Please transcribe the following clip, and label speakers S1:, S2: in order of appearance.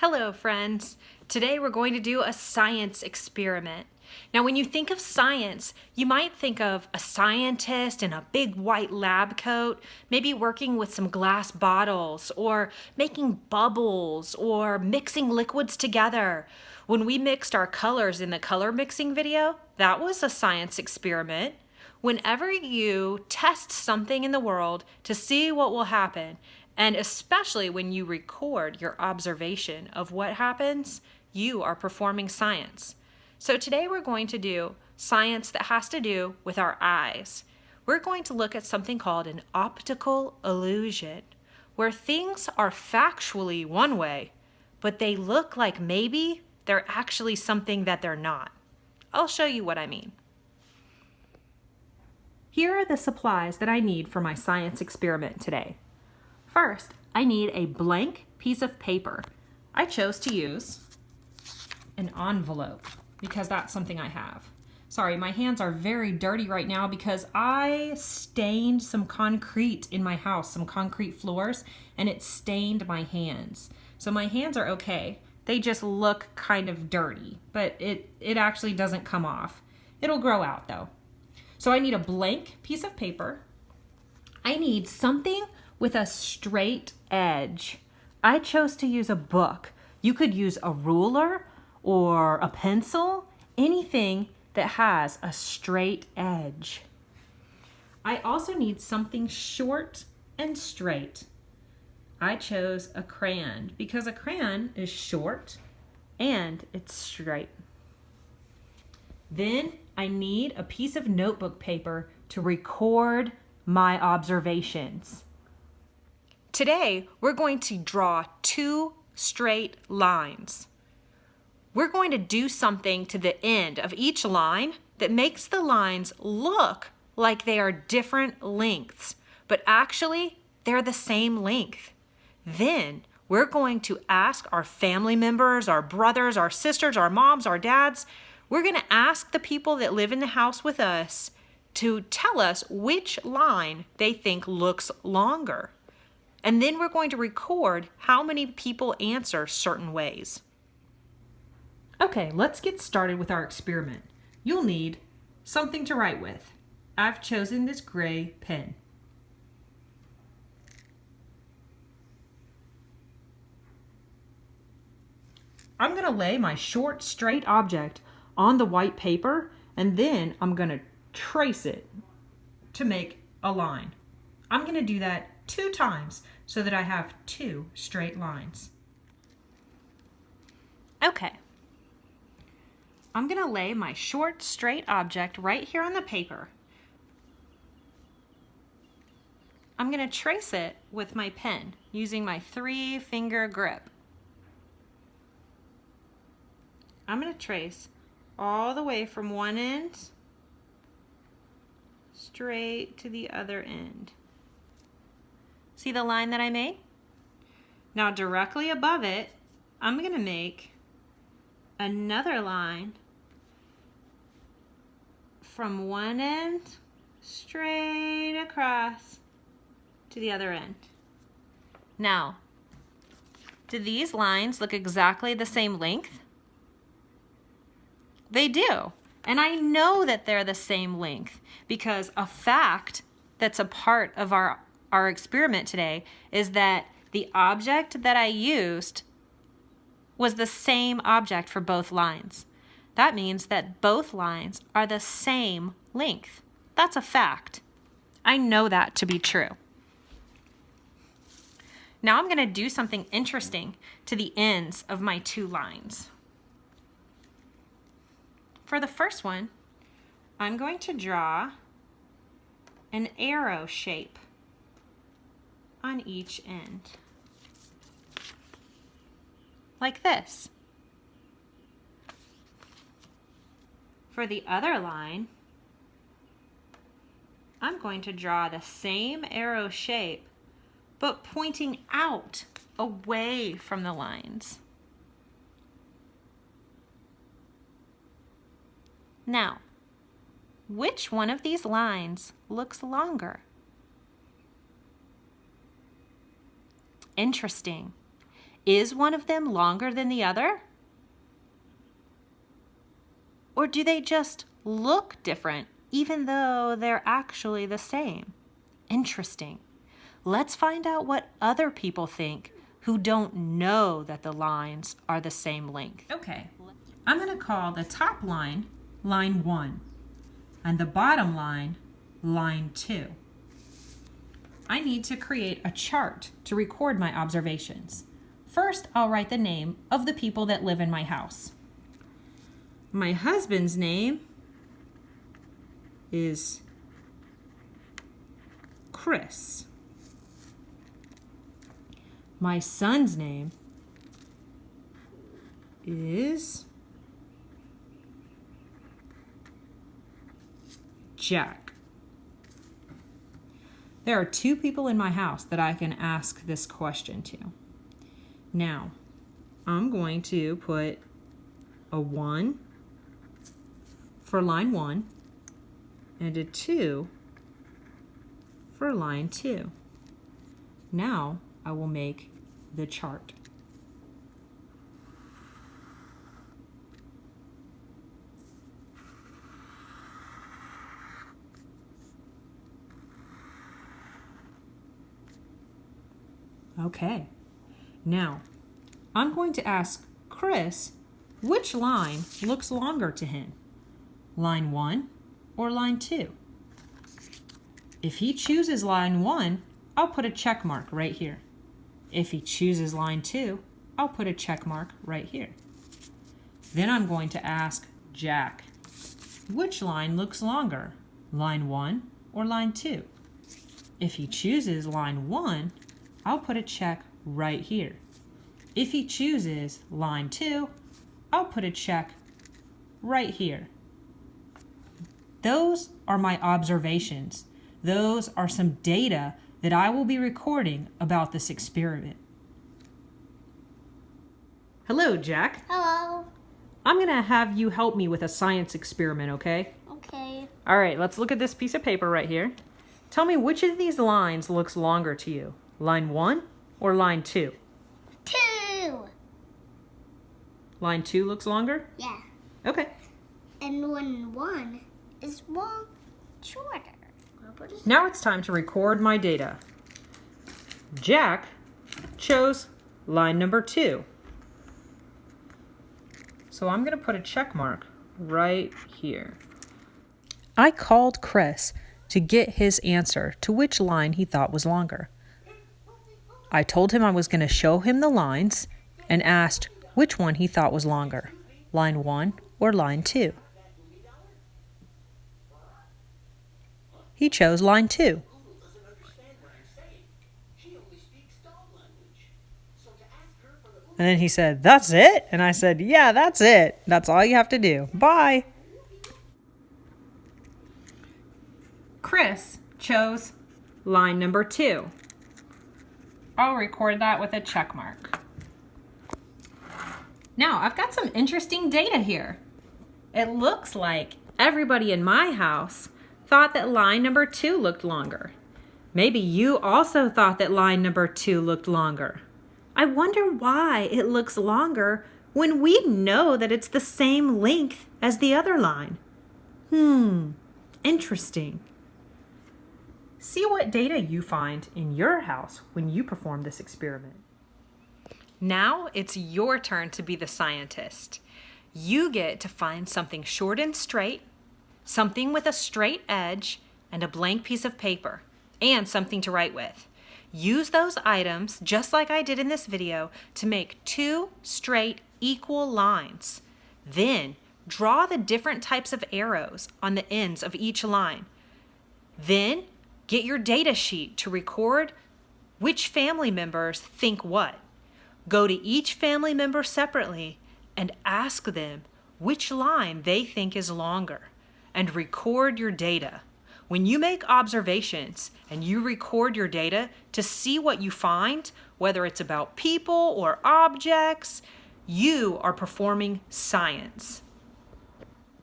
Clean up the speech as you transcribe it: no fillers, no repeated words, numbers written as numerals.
S1: Hello, friends. Today we're going to do a science experiment. Now, when you think of science, you might think of a scientist in a big white lab coat, maybe working with some glass bottles or making bubbles or mixing liquids together. When we mixed our colors in the color mixing video, that was a science experiment. Whenever you test something in the world to see what will happen, and especially when you record your observation of what happens, you are performing science. So today we're going to do science that has to do with our eyes. We're going to look at something called an optical illusion, where things are factually one way, but they look like maybe they're actually something that they're not. I'll show you what I mean. Here are the supplies that I need for my science experiment today. First, I need a blank piece of paper. I chose to use an envelope because that's something I have. Sorry, my hands are very dirty right now because I stained some concrete in my house, some concrete floors, and it stained my hands. So my hands are okay. They just look kind of dirty, but it actually doesn't come off. It'll grow out though. So I need a blank piece of paper. I need something with a straight edge. I chose to use a book. You could use a ruler or a pencil, anything that has a straight edge. I also need something short and straight. I chose a crayon because a crayon is short and it's straight. Then I need a piece of notebook paper to record my observations. Today, we're going to draw two straight lines. We're going to do something to the end of each line that makes the lines look like they are different lengths, but actually they're the same length. Then we're going to ask our family members, our brothers, our sisters, our moms, our dads. We're going to ask the people that live in the house with us to tell us which line they think looks longer. And then we're going to record how many people answer certain ways. Okay, let's get started with our experiment. You'll need something to write with. I've chosen this gray pen. I'm going to lay my short, straight object on the white paper, and then I'm going to trace it to make a line. I'm going to do that 2 times so that I have 2 straight lines. Okay. I'm going to lay my short, straight object right here on the paper. I'm going to trace it with my pen using my 3-finger grip. I'm going to trace all the way from one end straight to the other end. See the line that I made? Now directly above it, I'm going to make another line from one end straight across to the other end. Now, do these lines look exactly the same length? They do. And I know that they're the same length because a fact that's a part of our experiment today is that the object that I used was the same object for both lines. That means that both lines are the same length. That's a fact. I know that to be true. Now I'm going to do something interesting to the ends of my 2 lines. For the first one, I'm going to draw an arrow shape on each end, like this. For the other line, I'm going to draw the same arrow shape, but pointing out away from the lines. Now, which one of these lines looks longer? Interesting. Is one of them longer than the other? Or do they just look different even though they're actually the same? Interesting. Let's find out what other people think who don't know that the lines are the same length. Okay, I'm going to call the top line, line 1, and the bottom line, line 2. I need to create a chart to record my observations. First, I'll write the name of the people that live in my house. My husband's name is Chris. My son's name is Jack. There are 2 people in my house that I can ask this question to. Now, I'm going to put a 1 for line 1 and a 2 for line 2. Now, I will make the chart. Okay, now I'm going to ask Chris which line looks longer to him, line 1 or line 2. If he chooses line 1, I'll put a check mark right here. If he chooses line 2, I'll put a check mark right here. Then I'm going to ask Jack, which line looks longer, line 1 or line 2? If he chooses line 1, I'll put a check right here. If he chooses line 2, I'll put a check right here. Those are my observations. Those are some data that I will be recording about this experiment. Hello, Jack.
S2: Hello.
S1: I'm going to have you help me with a science experiment, okay?
S2: Okay.
S1: All right, let's look at this piece of paper right here. Tell me which of these lines looks longer to you, line 1 or line 2?
S2: 2.
S1: Line 2 looks longer?
S2: Yeah.
S1: Okay.
S2: And one is shorter.
S1: Now it's time to record my data. Jack chose line number 2. So I'm going to put a check mark right here. I called Chris to get his answer to which line he thought was longer. I told him I was going to show him the lines and asked which one he thought was longer, line 1 or line 2. He chose line 2. And then he said, "That's it?" And I said, "Yeah, that's it. That's all you have to do. Bye." Chris chose line number 2. I'll record that with a check mark. Now, I've got some interesting data here. It looks like everybody in my house thought that line number 2 looked longer. Maybe you also thought that line number 2 looked longer. I wonder why it looks longer when we know that it's the same length as the other line. Interesting. See what data you find in your house when you perform this experiment. Now it's your turn to be the scientist. You get to find something short and straight, something with a straight edge, and a blank piece of paper, and something to write with. Use those items, just like I did in this video, to make 2 straight equal lines. Then draw the different types of arrows on the ends of each line. Then get your data sheet to record which family members think what. Go to each family member separately and ask them which line they think is longer, and record your data. When you make observations and you record your data to see what you find, whether it's about people or objects, you are performing science.